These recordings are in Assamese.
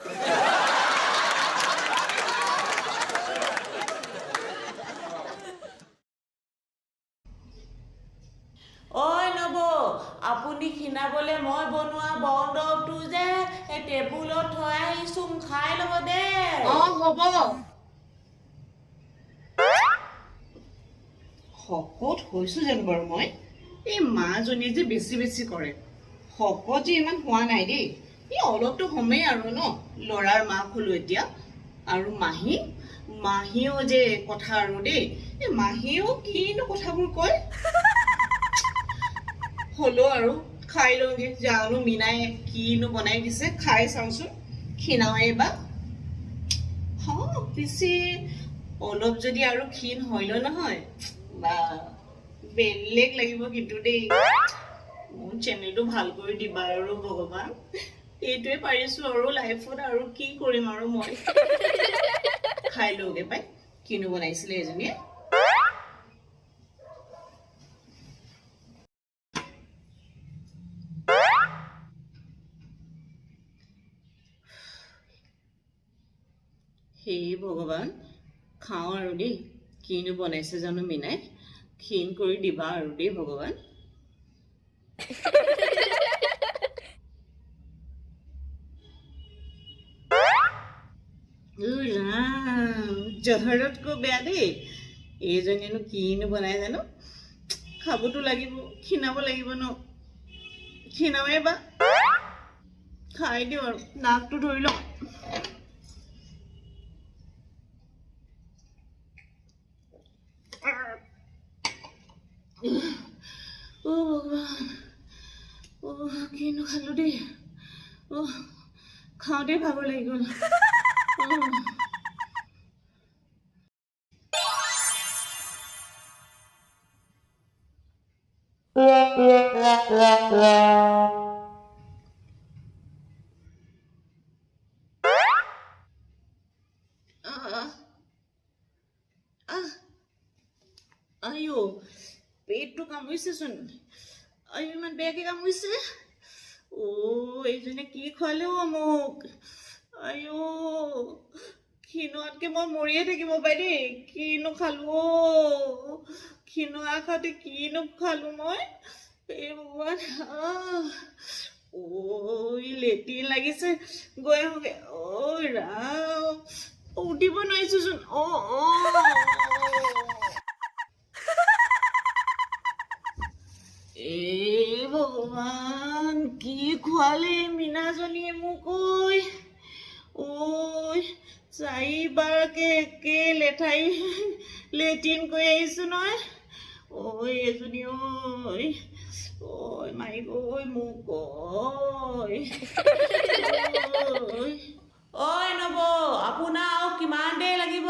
ঐ নব আপুনি খিনাবলে মই বনোৱা বনদৰৱটো যে এই টেবুলত থৈ আহিছোঁ খাই ল'ব দে হ'ব শকত হৈছোঁ জানো বাৰু মই এই মাজনীয়ে যে বেছি কৰে শকত যে ইমান হোৱা নাই দেই এই অলপতো হমেই আৰু ন ল'ৰাৰ মাক হলো এতিয়া আৰু মাহীও যে কথা আৰু দেই এই মাহীও কিনো কথাবোৰ কয় হলো আৰু খাই লওঁগে জানো মিনাই কিনো বনাই দিছে খাই চাওঁচোন ক্ষীণাওৱে বা পিছে অলপ যদি আৰু ক্ষীণ হইল নহয় বা বেলেগ লাগিব কিন্তু দেই মোৰ চেনেলটো ভাল কৰি দিবা আৰু ভগৱান এইটোৱে পাৰিছো আৰু লাইফত আৰু কি কৰিম আৰু মই খাই লওঁগে পাই কিনো বনাইছিলে এজনীয়ে হে ভগৱান খাওঁ আৰু দেই কিনো বনাইছে জানো মিনাই ক্ষীণ কৰি দিবা আৰু দেই ভগৱান জহৰতকৈ বেয়া দেই এইজনীয়েনো কিনো বনাই জানো খাবতো লাগিব ক্ষীণাব লাগিব ন ক্ষীণাওৱে বা খাই দিওঁ আৰু নাকটো ধৰি লওঁ ভগৱান কিনো খালো দেই খাওঁতে ভাগৰ লাগি গ'ল আইও পেটটো কামুৰিছেচোন আইও ইমান বেয়াকে কামুৰিছে এইজনে কি খোৱালে মোক আইও ক্ষীণোৱাতকে মই মৰিয়ে থাকিব পাই দেই কিনো খালো ক্ষীণোৱা খাওঁতে কিনো খালো মই এই ভগৱান লেট্ৰিন লাগিছে গৈ আহোগে ৰাম উঠিব নোৱাৰিছোচোন ভগৱান কি খোৱালে মিনাজনীয়ে মোক চাৰিবাৰকে একে লেঠাই লেট্ৰিন কৰি আহিছো নহয় এজনী মাৰিব মোক নব আপোনাৰ আৰু কিমান দেৰি লাগিব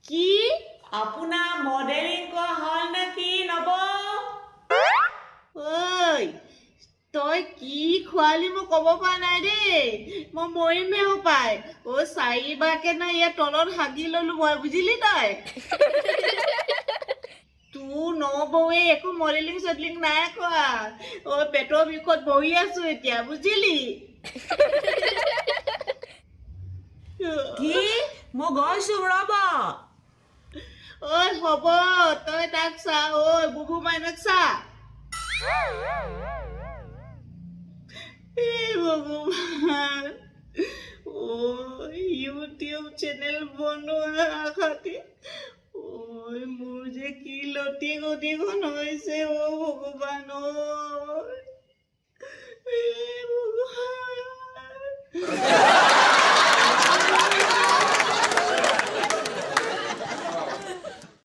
কি আপোনাৰ মডেলিং কৰা হ'ল নে কি নব তই কি খোৱালি মই ক'ব পৰা নাই দেই মই মৰিমহে পাই চাৰিবাৰকে নাই ইয়াৰ তলত হাগি ললো মই বুজিলি তই তোৰ নবৌৱে একো মডেলিং চডেলিং নাই খোৱা পেটৰ বিষত বহি আছো এতিয়া বুজিলি কি মই গৈছো ৰব হ'ব তই তাক চা বুবু মাইনাক চা ভগৱান ইউটিউব চেনেল বনোৱা আশাতে মোৰ যে কি লতি গতিখন হৈছে ভগৱান ভগৱান